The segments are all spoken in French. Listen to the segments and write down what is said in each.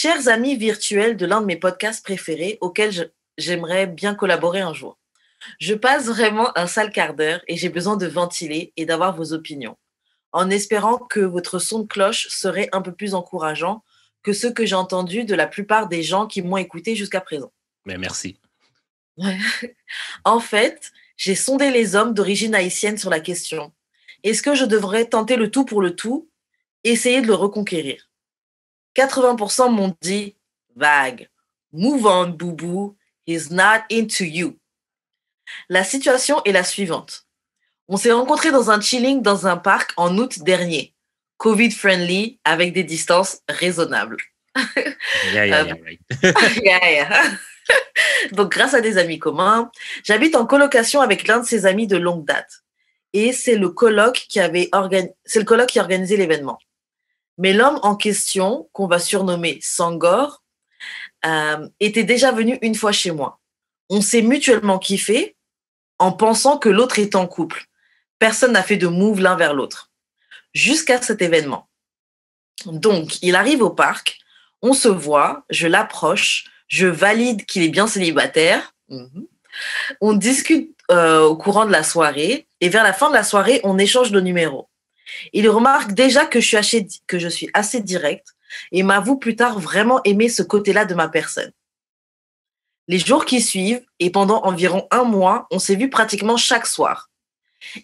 Chers amis virtuels de l'un de mes podcasts préférés auxquels j'aimerais bien collaborer un jour. Je passe vraiment un sale quart d'heure et j'ai besoin de ventiler et d'avoir vos opinions, en espérant que votre son de cloche serait un peu plus encourageant que ceux que j'ai entendus de la plupart des gens qui m'ont écouté jusqu'à présent. Mais merci. Ouais. En fait, j'ai sondé les hommes d'origine haïtienne sur la question. Est-ce que je devrais tenter le tout pour le tout, essayer de le reconquérir? 80% m'ont dit vague. Move on, boubou. He's not into you. La situation est la suivante. On s'est rencontrés dans un chilling dans un parc en août dernier. Covid-friendly, avec des distances raisonnables. Yeah. Yeah. Donc, grâce à des amis communs, j'habite en colocation avec l'un de ses amis de longue date. Et c'est le coloc qui a organisé l'événement. Mais l'homme en question, qu'on va surnommer Sangor, était déjà venu une fois chez moi. On s'est mutuellement kiffé en pensant que l'autre est en couple. Personne n'a fait de move l'un vers l'autre. Jusqu'à cet événement. Donc, il arrive au parc, on se voit, je l'approche, je valide qu'il est bien célibataire. On discute au courant de la soirée et vers la fin de la soirée, on échange nos numéros. Il remarque déjà que je suis assez directe et m'avoue plus tard vraiment aimer ce côté-là de ma personne. Les jours qui suivent et pendant environ 1 mois, on s'est vu pratiquement chaque soir.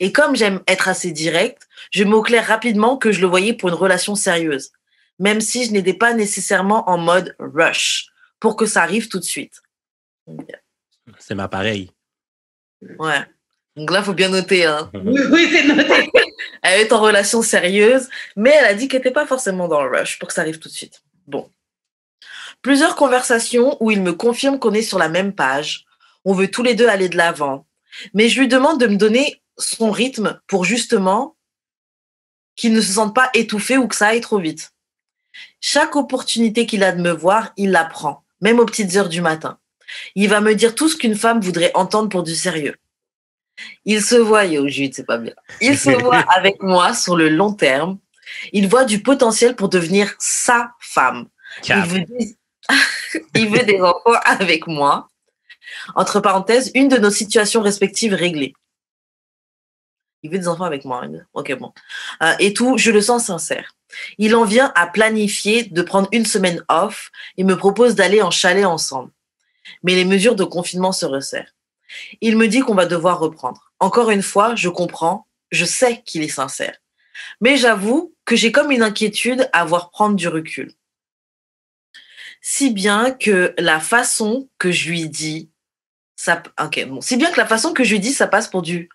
Et comme j'aime être assez directe, je m'éclaire rapidement que je le voyais pour une relation sérieuse, même si je n'étais pas nécessairement en mode rush pour que ça arrive tout de suite. C'est ma pareille. Ouais. Donc là, il faut bien noter. Hein. Oui, c'est noté. Elle est en relation sérieuse, mais elle a dit qu'elle n'était pas forcément dans le rush pour que ça arrive tout de suite. Bon. Plusieurs conversations où il me confirme qu'on est sur la même page. On veut tous les deux aller de l'avant. Mais je lui demande de me donner son rythme pour justement qu'il ne se sente pas étouffé ou que ça aille trop vite. Chaque opportunité qu'il a de me voir, il la prend, même aux petites heures du matin. Il va me dire tout ce qu'une femme voudrait entendre pour du sérieux. Il se voit, Jude, c'est pas bien. Il se voit avec moi sur le long terme. Il voit du potentiel pour devenir sa femme. Il veut des enfants avec moi. Entre parenthèses, une de nos situations respectives réglées. Il veut des enfants avec moi. Ok, bon. Et tout, je le sens sincère. Il en vient à planifier de prendre 1 semaine off et me propose d'aller en chalet ensemble. Mais les mesures de confinement se resserrent. Il me dit qu'on va devoir reprendre. Encore une fois, je comprends, je sais qu'il est sincère. Mais j'avoue que j'ai comme une inquiétude à voir prendre du recul. Si bien que la façon que je lui dis, ça passe pour du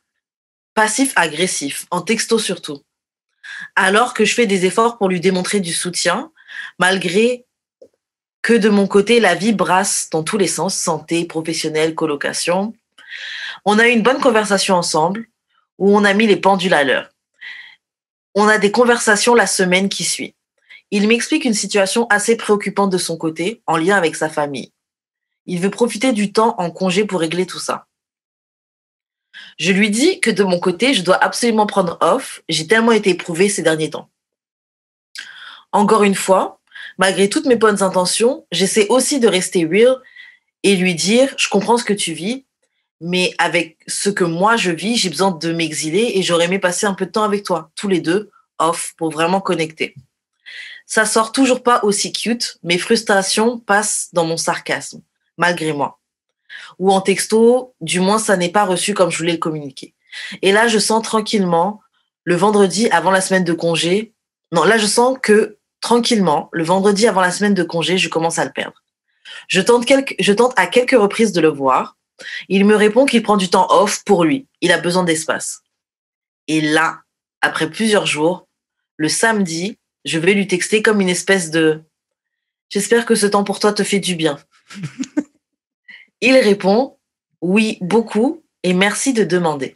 passif-agressif, en texto surtout. Alors que je fais des efforts pour lui démontrer du soutien, malgré que de mon côté, la vie brasse dans tous les sens, santé, professionnelle, colocation. On a eu une bonne conversation ensemble, où on a mis les pendules à l'heure. On a des conversations la semaine qui suit. Il m'explique une situation assez préoccupante de son côté, en lien avec sa famille. Il veut profiter du temps en congé pour régler tout ça. Je lui dis que de mon côté, je dois absolument prendre off. J'ai tellement été éprouvée ces derniers temps. Encore une fois, malgré toutes mes bonnes intentions, j'essaie aussi de rester real et lui dire « Je comprends ce que tu vis, mais avec ce que moi je vis, j'ai besoin de m'exiler et j'aurais aimé passer un peu de temps avec toi, tous les deux, off, pour vraiment connecter. » Ça sort toujours pas aussi cute, mes frustrations passent dans mon sarcasme, malgré moi. Ou en texto, du moins ça n'est pas reçu comme je voulais le communiquer. Et là, je sens tranquillement, le vendredi avant la semaine de congé, le vendredi avant la semaine de congé, je commence à le perdre. Je tente à quelques reprises de le voir. Il me répond qu'il prend du temps off pour lui. Il a besoin d'espace. Et là, après plusieurs jours, le samedi, je vais lui texter comme une espèce de « J'espère que ce temps pour toi te fait du bien. » Il répond « Oui, beaucoup, et merci de demander. »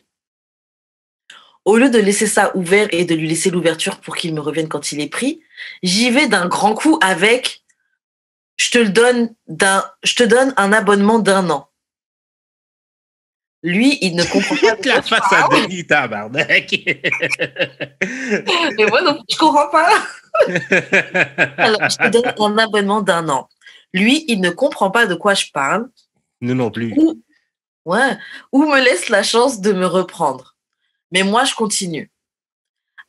Au lieu de laisser ça ouvert et de lui laisser l'ouverture pour qu'il me revienne quand il est pris, j'y vais d'un grand coup avec « Je te donne un abonnement d'1 an. » Lui, il ne comprend pas. La face à Denis, tabarnak. Mais moi non plus, je comprends pas. Alors, je te donne un abonnement d'1 an. Lui, il ne comprend pas de quoi je parle. Nous non plus. Ouais, ou me laisse la chance de me reprendre. Mais moi, je continue.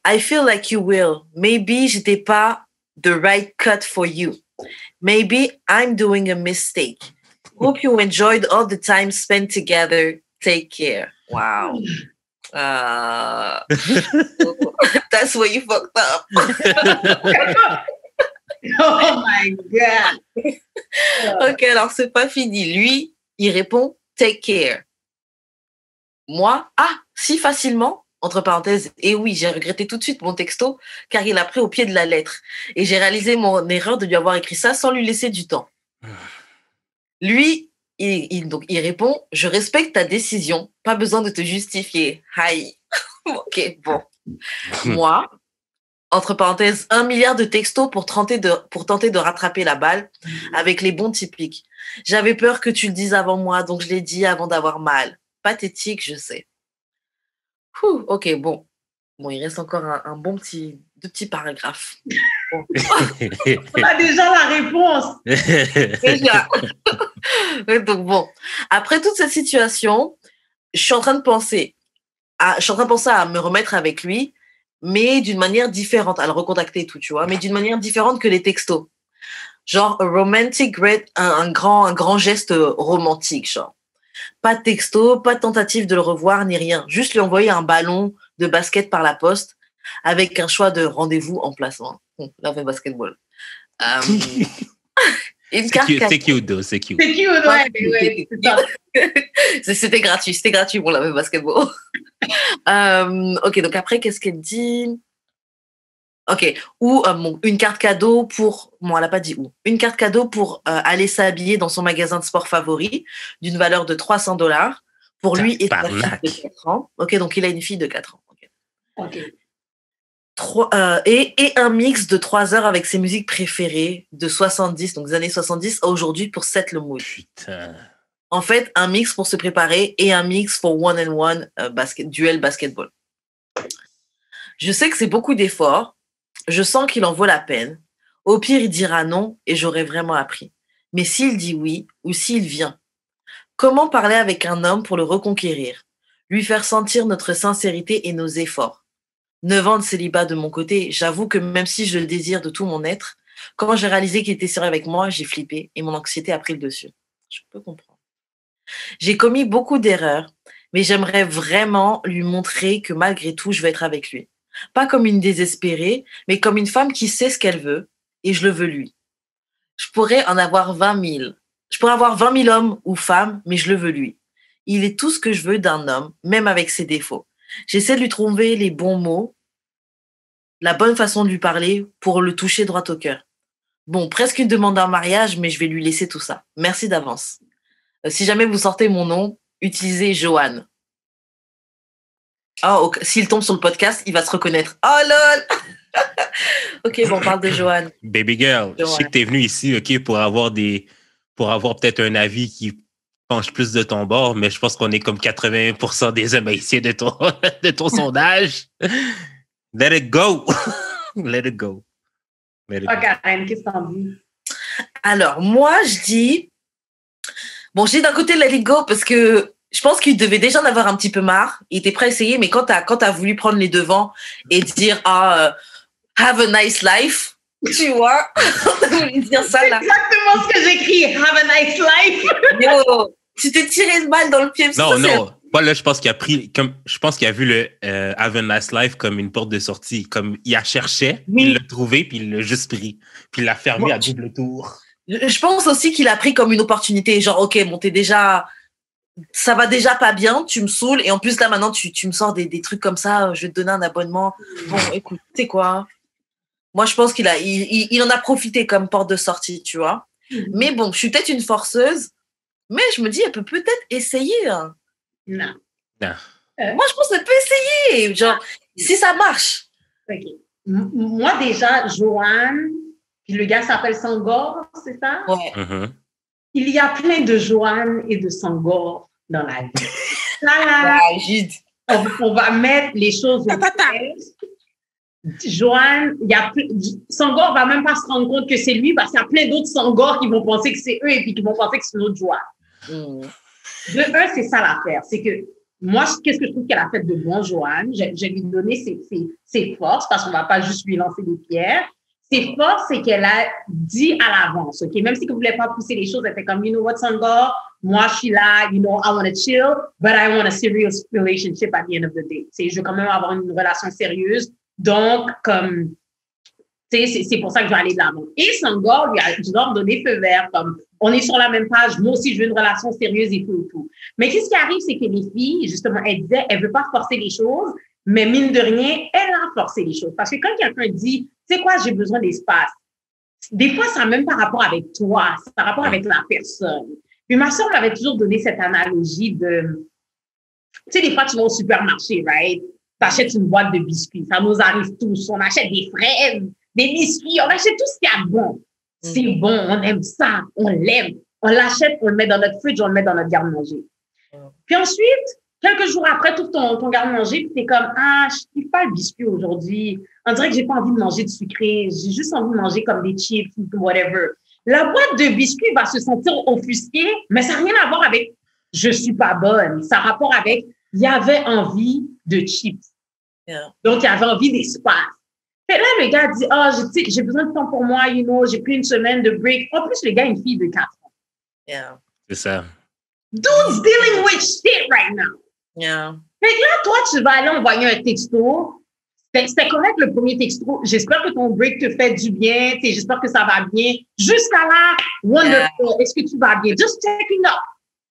I feel like you will. Maybe j'étais pas the right cut for you. Maybe I'm doing a mistake. Hope you enjoyed all the time spent together. Take care. Wow. That's where you fucked up. Oh my God. Ok, alors c'est pas fini. Lui, il répond take care. Moi, si facilement, entre parenthèses, et oui, j'ai regretté tout de suite mon texto car il a pris au pied de la lettre. Et j'ai réalisé mon erreur de lui avoir écrit ça sans lui laisser du temps. Lui, donc, il répond je respecte ta décision, pas besoin de te justifier. Aïe. Ok, bon. Moi, entre parenthèses, 1 milliard de textos pour tenter de rattraper la balle avec les bons typiques. J'avais peur que tu le dises avant moi, donc je l'ai dit avant d'avoir mal. Pathétique, je sais. Ok, bon. Bon, il reste encore un bon deux petits paragraphes. Bon. On a déjà la réponse. Déjà. Donc bon, après toute cette situation, je suis en train de penser à me remettre avec lui, mais d'une manière différente, à le recontacter et tout, tu vois, mais d'une manière différente que les textos. Genre un grand geste romantique, genre. Pas de texto, pas de tentative de le revoir, ni rien. Juste lui envoyer un ballon de basket par la poste avec un choix de rendez-vous en placement. Là, on fait basketball. C'est cute, though, c'est cute. C'est cute, ouais. C'était gratuit pour la basketball. Ok, donc après, qu'est-ce qu'elle dit? Ok, ou une carte cadeau pour... Bon, elle n'a pas dit où. Une carte cadeau pour aller s'habiller dans son magasin de sport favori d'une valeur de $300 pour lui et sa fille de 4 ans. Ok, donc il a une fille de 4 ans. Ok. Et un mix de 3 heures avec ses musiques préférées de 70, donc des années 70 à aujourd'hui pour set le mood. Putain. En fait, un mix pour se préparer et un mix pour one-on-one duel basketball. Je sais que c'est beaucoup d'efforts. Je sens qu'il en vaut la peine. Au pire, il dira non et j'aurais vraiment appris. Mais s'il dit oui ou s'il vient, comment parler avec un homme pour le reconquérir? Lui faire sentir notre sincérité et nos efforts. 9 ans de célibat de mon côté, j'avoue que même si je le désire de tout mon être, quand j'ai réalisé qu'il était sérieux avec moi, j'ai flippé et mon anxiété a pris le dessus. Je peux comprendre. J'ai commis beaucoup d'erreurs, mais j'aimerais vraiment lui montrer que malgré tout, je vais être avec lui. Pas comme une désespérée, mais comme une femme qui sait ce qu'elle veut et je le veux lui. Je pourrais en avoir 20 000. Je pourrais avoir 20 000 hommes ou femmes, mais je le veux lui. Il est tout ce que je veux d'un homme, même avec ses défauts. J'essaie de lui trouver les bons mots, la bonne façon de lui parler pour le toucher droit au cœur. Bon, presque une demande en mariage, mais je vais lui laisser tout ça. Merci d'avance. Si jamais vous sortez mon nom, utilisez Joanne. Oh, s'il tombe sur le podcast, il va se reconnaître. Oh lol. Ok, bon, on parle de Joanne. Baby girl, je sais que tu es venue ici, ok, pour avoir peut-être un avis qui penche plus de ton bord, mais je pense qu'on est comme 80% des hommes haïtiens de ton sondage. Let it go. Let it go. Karen, qu'est-ce que t'en dis? Alors, moi, je dis d'un côté let it go parce que je pense qu'il devait déjà en avoir un petit peu marre. Il était prêt à essayer, mais quand t'as voulu prendre les devants et dire have a nice life, tu vois, t'as voulu dire ça là. C'est exactement ce que j'écris, have a nice life. Yo, tu t'es tiré le mal dans le pied. Non. Moi, là, je pense qu'il a vu le Have a Nice Life comme une porte de sortie. Comme il a cherché, il l'a trouvé, puis il l'a juste pris. Puis il l'a fermé à double tour. Je pense aussi qu'il a pris comme une opportunité. Genre, ok, bon, ça va déjà pas bien, tu me saoules. Et en plus, là, maintenant, tu me sors des trucs comme ça. Je vais te donner un abonnement. Bon, écoute, tu sais quoi? Moi, je pense qu'il en a profité comme porte de sortie, tu vois. Mais bon, je suis peut-être une forceuse. Mais je me dis, elle peut peut-être essayer. Hein. Non. Moi, je pense qu'elle peut essayer. Genre, si ça marche. OK. Moi, déjà, Joanne, puis le gars s'appelle Sangor, c'est ça? Ouais. Mm-hmm. Il y a plein de Joanne et de Sangor dans la vie. Là, Jude. on va mettre les choses au clair. Joanne, Sangor va même pas se rendre compte que c'est lui parce qu'il y a plein d'autres Sangor qui vont penser que c'est eux et puis qui vont penser que c'est une autre Joanne. De un, c'est ça l'affaire. C'est que moi, qu'est-ce que je trouve qu'elle a fait de bon, Joanne? Je lui ai donné ses forces parce qu'on va pas juste lui lancer des pierres. Ses forces, c'est qu'elle a dit à l'avance, OK? Même si elle voulait pas pousser les choses, elle fait comme, you know what, Sangor? Moi, je suis là, you know, I want to chill, but I want a serious relationship at the end of the day. Je veux quand même avoir une relation sérieuse. Donc, comme, c'est pour ça que je vais aller de l'avant. Et Sangor lui a donné feu vert, comme, on est sur la même page, moi aussi, je veux une relation sérieuse et tout et tout. Mais qu'est-ce qui arrive, c'est que les filles, justement, elles disaient, elles veulent pas forcer les choses, mais mine de rien, elle a forcé les choses. Parce que quand quelqu'un dit, tu sais quoi, j'ai besoin d'espace, des fois, ça n'a même pas rapport avec toi, c'est par rapport avec la personne. Puis ma soeur m'avait toujours donné cette analogie de, tu sais, des fois, tu vas au supermarché, right? T'achètes une boîte de biscuits. Ça nous arrive tous. On achète des fraises, des biscuits, on achète tout ce qu'il y a de bon. C'est bon, on aime ça, on l'aime. On l'achète, on le met dans notre fridge, on le met dans notre garde-manger. Puis ensuite, quelques jours après, tu ouvres ton garde-manger, puis t'es comme, ah, je kiffe pas le biscuit aujourd'hui. On dirait que j'ai pas envie de manger de sucré. J'ai juste envie de manger comme des chips ou whatever. La boîte de biscuits va se sentir offusquée, mais ça n'a rien à voir avec je suis pas bonne. Ça a rapport avec il y avait envie de chips. Yeah. Donc, il y avait envie d'espace. Et là, le gars dit, j'ai besoin de temps pour moi, you know, j'ai pris une semaine de break. En plus, le gars a une fille de 4 ans. Yeah. C'est ça. Dude's dealing with shit right now. Yeah. Fait que là, toi, tu vas aller envoyer un texto. C'était correct le premier texto. J'espère que ton break te fait du bien. J'espère que ça va bien. Jusqu'à là, wonderful. Yeah. Est-ce que tu vas bien? Just checking up.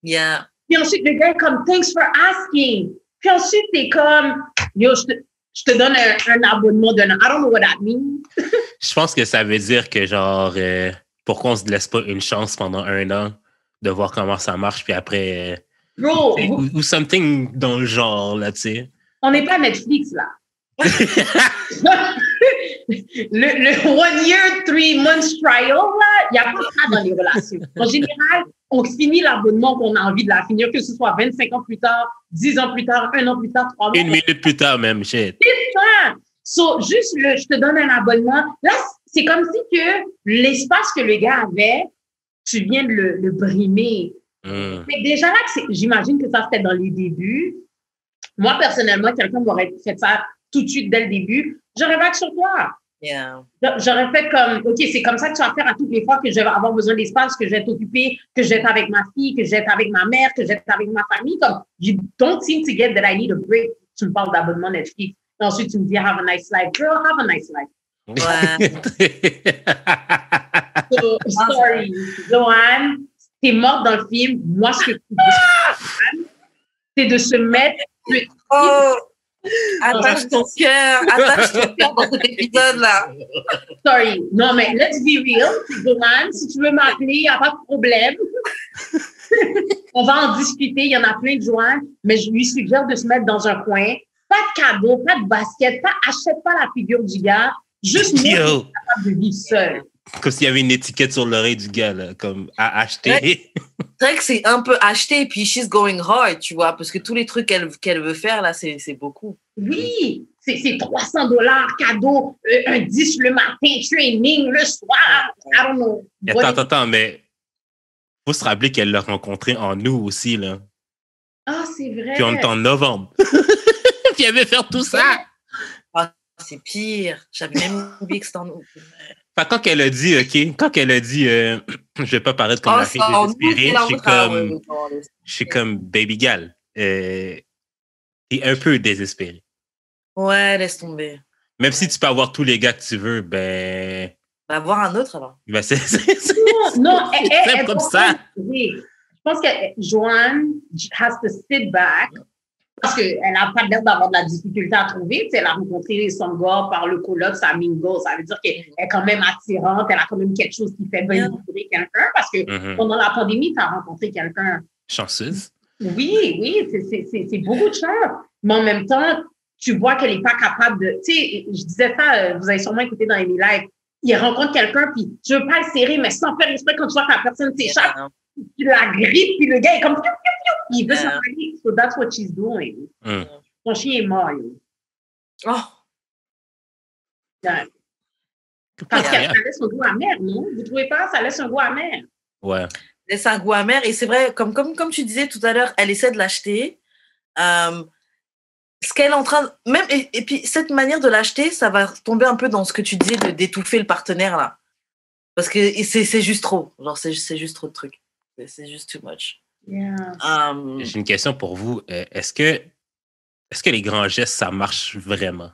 Yeah. Puis ensuite, le gars est comme, thanks for asking. Puis ensuite, t'es comme, yo, je te donne un abonnement d'un an. I don't know what that means. Je pense que ça veut dire que, genre, pourquoi on se laisse pas une chance pendant 1 an de voir comment ça marche, puis après... Bro! Ou something dans le genre, là, tu sais. On n'est pas Netflix, là. le 1 year, 3 months trial, là, il n'y a pas ça dans les relations. En général, on finit l'abonnement qu'on a envie de la finir, que ce soit 25 ans plus tard, 10 ans plus tard, 1 an plus tard, 3 mois. 1 minute plus tard, même, shit. C'est ça! So, juste je te donne un abonnement. Là, c'est comme si que l'espace que le gars avait, tu viens de le brimer. Mais déjà là, j'imagine que ça, c'était dans les débuts. Moi, personnellement, quelqu'un m'aurait fait ça tout de suite dès le début. J'aurais vague sur toi. Yeah. J'aurais fait comme, OK, c'est comme ça que tu vas faire à toutes les fois que je vais avoir besoin d'espace, que je vais t'occuper, que je vais être avec ma fille, que je vais être avec ma mère, que je vais être avec ma famille. Comme, you don't seem to get that I need a break. Tu me parles d'abonnement Netflix. Et ensuite, tu me dis, have a nice life. Girl, have a nice life. Ouais. So, sorry, Joanne, t'es morte dans le film. Moi, ce que tu veux, c'est de se mettre... Oh! Attache ton cœur dans cet épisode-là. Sorry. Non, mais let's be real. Joanne, si tu veux m'appeler, il n'y a pas de problème. On va en discuter. Il y en a plein de Joanne, mais je lui suggère de se mettre dans un coin. Pas de cadeau, pas de basket, achète pas la figure du gars. Juste moi, capable de vivre seul. Comme s'il y avait une étiquette sur l'oreille du gars, là, comme à acheter. Ouais. C'est vrai que c'est un peu acheté, puis she's going hard, tu vois, parce que tous les trucs qu'elle veut faire, là, c'est beaucoup. Oui, c'est $300 cadeau, un 10 le matin, training le soir, I don't know. Attends, mais faut se rappeler qu'elle l'a rencontré en août aussi, là. Ah, c'est vrai. Puis on est en novembre. Puis elle veut faire tout ça. Ah, c'est pire. J'avais même oublié que c'était en août. Enfin, quand elle a dit, je vais pas paraître comme la fille désespérée, je suis comme baby gal. T'es un peu désespéré. Ouais, laisse tomber. Même si tu peux avoir tous les gars que tu veux, ben... Va voir un autre, alors. Ben, non, elle comme ça. Oui. Je pense que Joanne has to sit back parce qu'elle n'a pas l'air d'avoir de la difficulté à trouver. Tu sais, elle a rencontré son gars par le coloc, sa mingo. Ça veut dire qu'elle est quand même attirante. Elle a quand même quelque chose qui fait vibrer quelqu'un parce que pendant la pandémie, tu as rencontré quelqu'un. Chanceuse. Oui, c'est beaucoup de chance. Mais en même temps, tu vois qu'elle n'est pas capable de... Tu sais, je disais ça, vous avez sûrement écouté dans les lives. Il rencontre quelqu'un, puis tu veux pas le serrer, mais sans faire exprès, quand tu vois que la personne s'échappe, tu la grippes, puis le gars est comme... Il veut s'en aller. So that's what she's doing. Son chien est mort. Oh. Ouais. Parce que ça laisse un goût amer, non? Vous trouvez pas? Ça laisse un goût amer. Ouais. Laisse un goût amer. Et c'est vrai, comme tu disais tout à l'heure, elle essaie de l'acheter. Ce qu'elle est en train... Même, et puis, cette manière de l'acheter, ça va tomber un peu dans ce que tu disais d'étouffer le partenaire, là. Parce que c'est juste trop. Genre, c'est juste trop de trucs. C'est juste too much. Yeah. J'ai une question pour vous. Est-ce que les grands gestes, ça marche vraiment?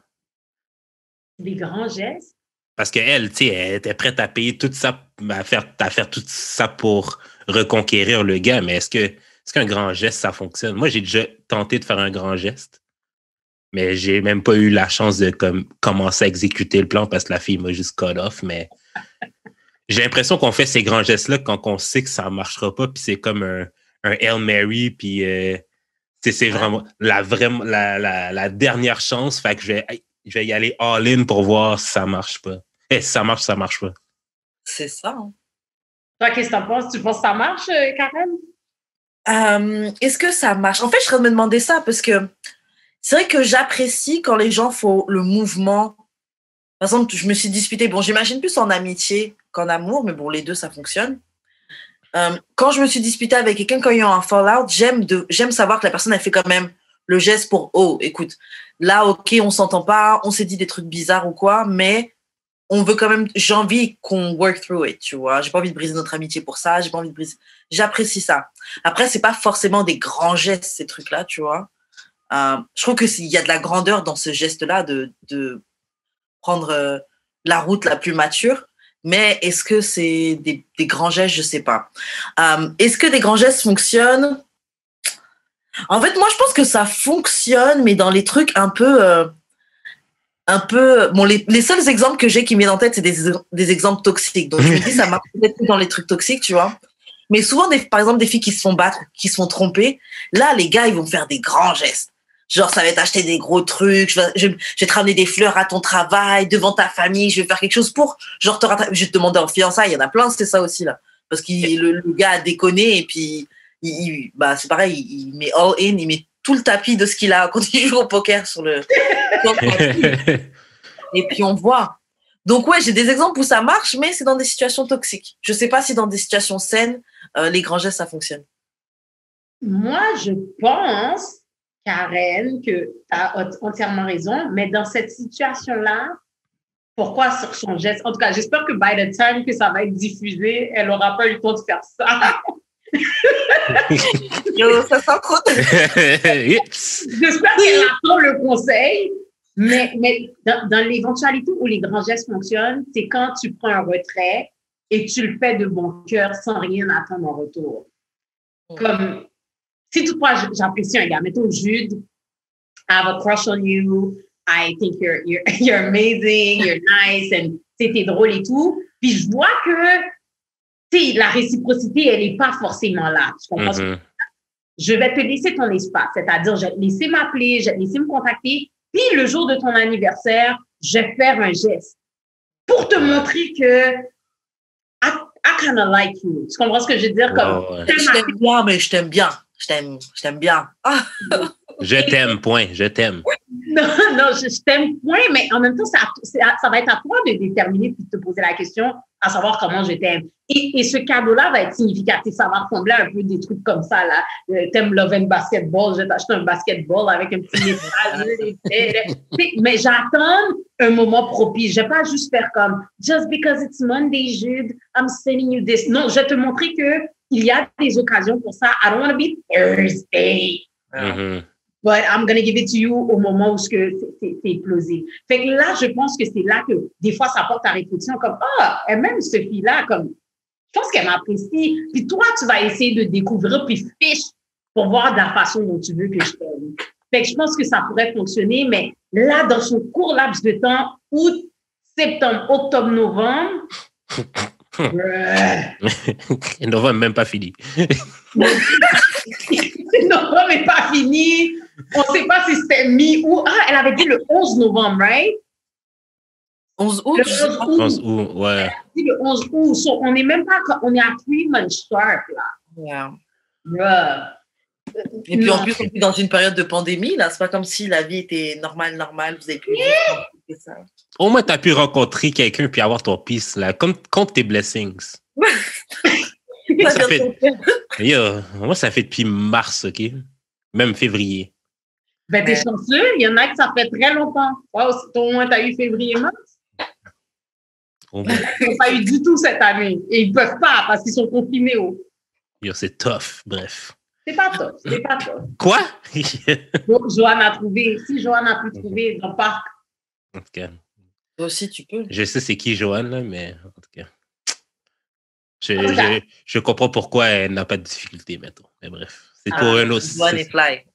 Les grands gestes? Parce qu'elle, tu sais, elle était prête à payer tout ça, à faire tout ça pour reconquérir le gars, mais est-ce qu'un grand geste, ça fonctionne? Moi, j'ai déjà tenté de faire un grand geste, mais j'ai même pas eu la chance de commencer à exécuter le plan parce que la fille m'a juste cut off, mais j'ai l'impression qu'on fait ces grands gestes-là quand on sait que ça marchera pas, puis c'est comme un Hail Mary, puis c'est vraiment la dernière chance, fait que je vais y aller all-in pour voir si ça marche pas. Si ça marche, ça marche pas. C'est ça. Hein. Toi, qu'est-ce que t'en penses? Tu penses que ça marche, Karen? Est-ce que ça marche? En fait, je suis en train de me demander ça parce que c'est vrai que j'apprécie quand les gens font le mouvement. Par exemple, je me suis disputée. Bon, j'imagine plus en amitié qu'en amour, mais bon, les deux, ça fonctionne. Quand je me suis disputée avec quelqu'un, quand il y a un fallout, j'aime savoir que la personne a fait quand même le geste pour « Oh, écoute, là, OK, on s'entend pas, on s'est dit des trucs bizarres ou quoi, mais on veut quand même, j'ai envie qu'on work through it, tu vois. J'ai pas envie de briser notre amitié pour ça, j'ai pas envie de briser... J'apprécie ça. Après, c'est pas forcément des grands gestes, ces trucs-là, tu vois. Je trouve qu'il y a de la grandeur dans ce geste-là de prendre la route la plus mature. Mais est-ce que c'est des grands gestes? Je sais pas. Est-ce que des grands gestes fonctionnent? En fait, moi, je pense que ça fonctionne, mais dans les trucs un peu... Bon, les seuls exemples que j'ai qui me viennent en tête, c'est des exemples toxiques. Donc, je me dis, ça marche peut-être dans les trucs toxiques, tu vois. Mais souvent, par exemple, des filles qui se font battre, qui se font tromper, là, les gars, ils vont faire des grands gestes. Genre, ça va être acheter des gros trucs, je vais te ramener des fleurs à ton travail, devant ta famille, je vais faire quelque chose pour, genre, je vais te demander en fiançailles. Il y en a plein, c'est ça aussi, là. Parce que le gars a déconné et puis, bah, c'est pareil, il met all in, il met tout le tapis de ce qu'il a quand il joue au poker sur le... Et puis, on voit. Donc, ouais, j'ai des exemples où ça marche, mais c'est dans des situations toxiques. Je sais pas si dans des situations saines, les grands gestes, ça fonctionne. Moi, je pense, Karen, que tu as entièrement raison, mais dans cette situation-là, pourquoi sur son geste? En tout cas, j'espère que by the time que ça va être diffusé, elle n'aura pas eu le temps de faire ça. Yo, ça sent trop. J'espère qu'elle attend le conseil, mais dans l'éventualité où les grands gestes fonctionnent, c'est quand tu prends un retrait et tu le fais de bon cœur sans rien attendre en retour. Comme, si toutefois j'apprécie un gars, mettons Jude, I have a crush on you, I think you're amazing, you're nice, and t'es drôle et tout. Puis je vois que la réciprocité, elle n'est pas forcément là. Tu comprends? Je vais te laisser ton espace, c'est-à-dire je vais te laisser m'appeler, je vais te laisser me contacter, puis le jour de ton anniversaire, je vais faire un geste pour te montrer que I kind of like you. Tu comprends ce que je veux dire? Comme, je t'aime bien, mais je t'aime bien. Je t'aime bien. Je t'aime, point. Je t'aime. Non, je t'aime, point, mais en même temps, ça va être à toi de déterminer puis de te poser la question à savoir comment je t'aime. Et ce cadeau-là va être significatif. Ça va ressembler un peu des trucs comme ça, là. T'aimes Love and Basketball, je vais t'acheter un basketball avec un petit message. Mais j'attends un moment propice. Je vais pas juste faire comme just because it's Monday, Jude, I'm sending you this. Non, je vais te montrer que il y a des occasions pour ça. I don't want to be Thursday. But I'm going to give it to you au moment où c'est plausible. Fait que là, je pense que c'est là que des fois, ça porte à réflexion comme, elle même ce fille-là, comme, je pense qu'elle m'apprécie. Puis toi, tu vas essayer de découvrir, puis fiche pour voir de la façon dont tu veux que je t'aime. Fait que je pense que ça pourrait fonctionner, mais là, dans son court laps de temps, août, septembre, octobre, novembre, novembre même pas fini. Novembre n'est pas fini. On ne sait pas si c'était mi-août. Elle avait dit le 11 novembre, right? 11 août? Le 11 août, ouais. Elle a dit le 11 août. So, on n'est même pas, on est à 3 months sharp, là. Yeah. Et puis en plus, on est dans une période de pandémie, là. C'est pas comme si la vie était normale. Vous avez pu ça. Au moins, t'as pu rencontrer quelqu'un puis avoir ton peace, là. Compte tes blessings. Ça fait... moi, ça fait depuis mars, OK? Même février. Ben, t'es chanceux. Il y en a que ça fait très longtemps. Wow, au moins, t'as eu février-mars. Ils n'ont pas eu du tout cette année. Et ils ne peuvent pas parce qu'ils sont confinés. C'est tough, bref. C'est pas tough. Quoi? Donc, Joanne a trouvé. Si Joanne a pu trouver dans le parc. En tout cas. Toi aussi, tu peux. Je sais c'est qui Joanne, là, mais en tout cas. Je comprends pourquoi elle n'a pas de difficulté, maintenant. Mais bref. C'est pour un autre. Joanne est fly.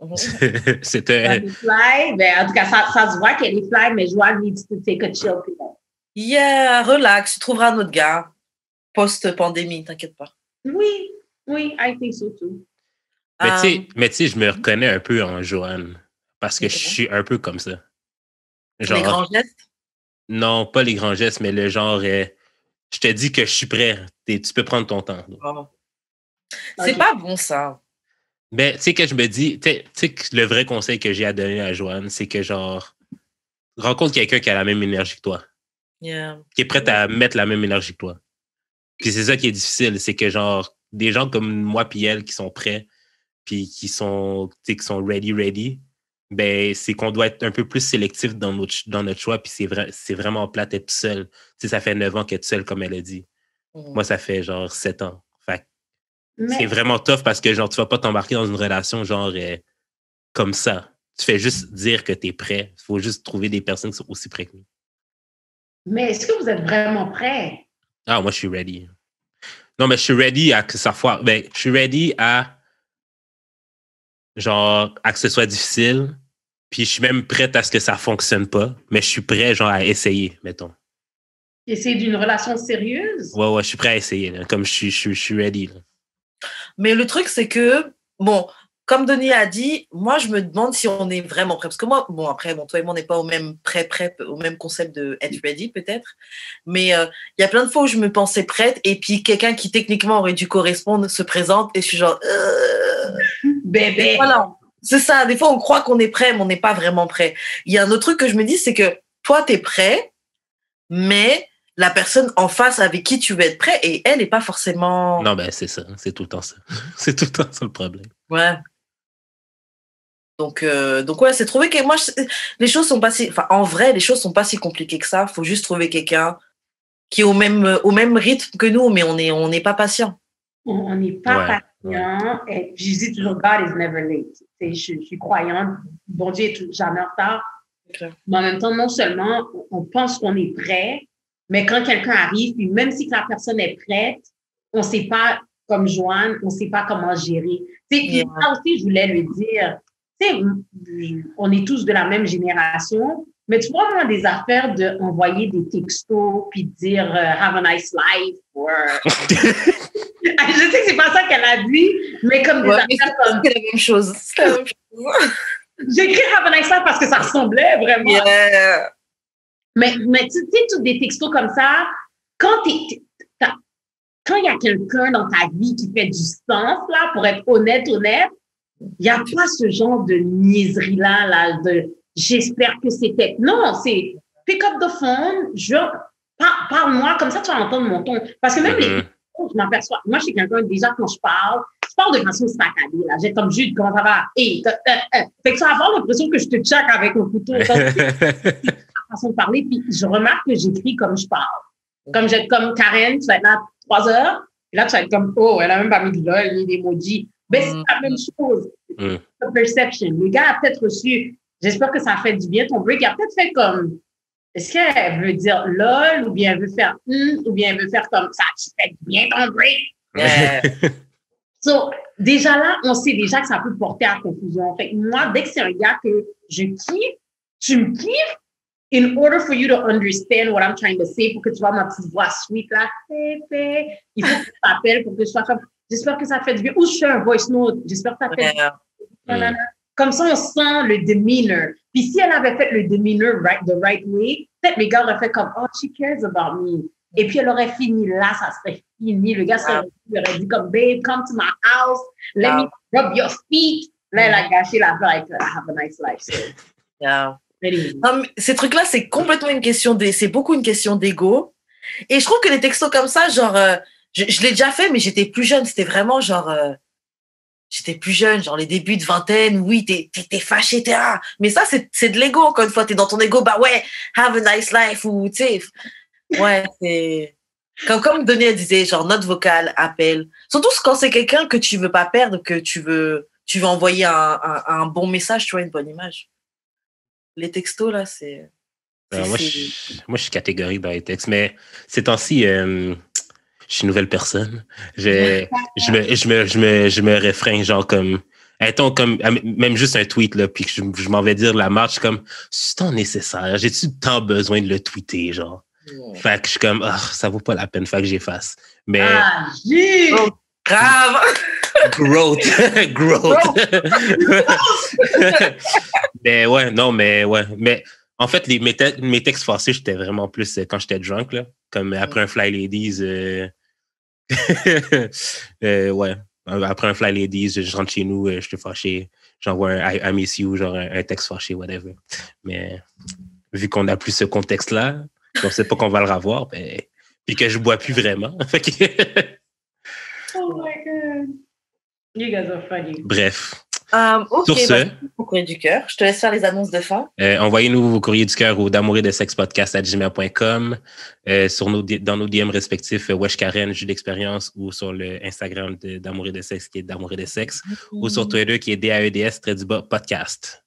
C'est un. Joanne est fly. Mais en tout cas, ça se voit qu'elle est fly, mais Joanne needs to take a chill pill. Yeah, relax, tu trouveras un autre gars. Post-pandémie, t'inquiète pas. Oui, I think so too. Mais tu sais, je me reconnais un peu en Joanne. Parce que je suis un peu comme ça. Genre, les grands gestes? Non, pas les grands gestes, mais le genre, je te dis que je suis prêt. Tu peux prendre ton temps. Oh. C'est pas bon, ça. Mais tu sais que je me dis, tu sais que le vrai conseil que j'ai à donner à Joanne, c'est que genre, rencontre quelqu'un qui a la même énergie que toi. Yeah. Qui est prêt à mettre la même énergie que toi. Puis c'est ça qui est difficile, c'est que genre, des gens comme moi puis elle qui sont prêts, puis qui sont ready, ben c'est qu'on doit être un peu plus sélectif dans notre choix, puis c'est vraiment plate d'être seul. Tu sais, ça fait 9 ans qu'être seul, comme elle a dit. Moi, ça fait genre 7 ans. Fait c'est vraiment tough parce que genre, tu vas pas t'embarquer dans une relation genre comme ça. Tu fais juste dire que t'es prêt. Il faut juste trouver des personnes qui sont aussi prêtes que nous. Mais est-ce que vous êtes vraiment prêts? Ah, moi, je suis ready. Non, mais je suis ready à que ça foire. Ben, je suis ready à genre, à que ce soit difficile. Puis je suis même prête à ce que ça fonctionne pas. Mais je suis prêt, genre, à essayer, mettons. Essayer d'une relation sérieuse? Ouais, je suis prêt à essayer. Là. Comme je suis ready. Là. Mais le truc, c'est que, bon, comme Denis a dit, moi, je me demande si on est vraiment prêt. Parce que moi, bon, après, toi et moi, on n'est pas au même au même concept de être ready, peut-être. Mais il y a plein de fois où je me pensais prête et puis quelqu'un qui, techniquement, aurait dû correspondre se présente et je suis genre... Bébé! Voilà. C'est ça. Des fois, on croit qu'on est prêt, mais on n'est pas vraiment prêt. Il y a un autre truc que je me dis, c'est que toi, tu es prêt, mais la personne en face avec qui tu veux être prêt, et elle n'est pas forcément... Non, ben c'est ça. C'est tout le temps ça. C'est tout le temps ça le problème. Ouais. Donc ouais, c'est trouver que moi, les choses sont pas si... Enfin, en vrai, les choses sont pas si compliquées que ça. Il faut juste trouver quelqu'un qui est au même rythme que nous, mais on n'est pas patient. On n'est pas patient. Et je dis toujours, God is never late. Je suis croyante. Bon Dieu est jamais en retard. Okay. Mais en même temps, non seulement on pense qu'on est prêt, mais quand quelqu'un arrive, puis même si la personne est prête, on ne sait pas, comme Joanne, on ne sait pas comment gérer. Puis ça aussi, je voulais lui dire, on est tous de la même génération, mais tu vois, moi, des affaires d'envoyer des textos puis de dire have a nice life ou je sais que c'est pas ça qu'elle a dit, mais comme des affaires comme... C'est la même chose. C'est la même chose. J'ai écrit have a nice life parce que ça ressemblait vraiment. Yeah. Mais tu sais, tous des textos comme ça, quand il y a quelqu'un dans ta vie qui fait du sens, là, pour être honnête, il n'y a pas ce genre de niaiserie-là, de j'espère que c'était... Non, c'est pick up the phone, parle-moi, comme ça tu vas entendre mon ton. Parce que même je m'aperçois, moi je suis quelqu'un, déjà quand je parle de façon saccadée, là. J'ai comme Jude, comment ça va? Hey, fait que ça va avoir l'impression que je te check avec un couteau. Façon de parler, puis je remarque que j'écris comme je parle. Comme Karen, tu vas être là 3 heures, et là, tu vas être comme, oh, elle a même pas mis de lol, ni d'emoji. Mais c'est la même chose. Perception. Le gars a peut-être reçu, j'espère que ça fait du bien ton break, il a peut-être fait comme, est-ce qu'elle veut dire lol, ou bien elle veut faire ou bien elle veut faire comme ça, tu fais du bien ton break. So, déjà là, on sait déjà que ça peut porter à confusion. Fait que moi, dès que c'est un gars que je kiffe, tu me kiffes, in order for you to understand what I'm trying to say, pour que tu vois ma petite voix sweet là, il faut que tu t'appelles pour que je sois comme, j'espère que ça fait du bien. Ou je fais un voice note, j'espère que ça fait du bien. Comme ça, on sent le demeanor. Puis si elle avait fait le demeanor the right way, peut-être les gars auraient fait comme, oh, she cares about me. Et puis elle aurait fini là, ça serait fini. Le gars aurait dit comme, babe, come to my house, let me rub your feet. Là, elle a gâché la vie avec have a nice life. So. Yeah. Non, mais ces trucs-là, c'est complètement c'est beaucoup une question d'ego. Et je trouve que les textos comme ça, genre, je l'ai déjà fait, mais j'étais plus jeune. C'était vraiment genre, j'étais plus jeune, genre les débuts de vingtaine. Oui, t'es fâché, t'es là. Mais ça, c'est de l'ego, encore une fois. T'es dans ton ego, bah ouais, have a nice life, ou tu sais, ouais, c'est. Comme Denis disait, genre note vocale, appel. Surtout quand c'est quelqu'un que tu veux pas perdre, que tu veux envoyer un bon message, tu vois, une bonne image. Les textos, là, c'est. Moi, je suis catégorique dans les textes, mais ces temps-ci, je suis une nouvelle personne. Je me réfrène, genre, comme, mettons, comme, même juste un tweet, là, puis que je m'en vais dire la marche, comme, c'est tant nécessaire? J'ai-tu tant besoin de le tweeter, genre? Fait que je suis comme, ça vaut pas la peine, fait que j'efface. Mais. Oh, grave! Growth. Mais ouais, non, mais ouais. Mais en fait, mes textes forcés, j'étais vraiment plus quand j'étais drunk, là. Comme après un Fly Ladies. Ouais. Après un Fly Ladies, je rentre chez nous, je suis fâché. J'envoie un I miss you, genre un texte fâché, whatever. Mais vu qu'on n'a plus ce contexte-là, on sait pas qu'on va le revoir, ben, puis que je bois plus vraiment. Oh my God. You guys are funny. Bref. Ok, sur ce, au courrier du cœur. Je te laisse faire les annonces de fin. Envoyez-nous vos courriers du cœur au d'amouretdesexpodcast@gmail.com, dans nos DM respectifs, Wesh Karen, Jus d'expérience, ou sur le Instagram d'Amour et de Sexe, qui est d'Amour et de Sexe, ou sur Twitter, qui est DAEDS, _podcast.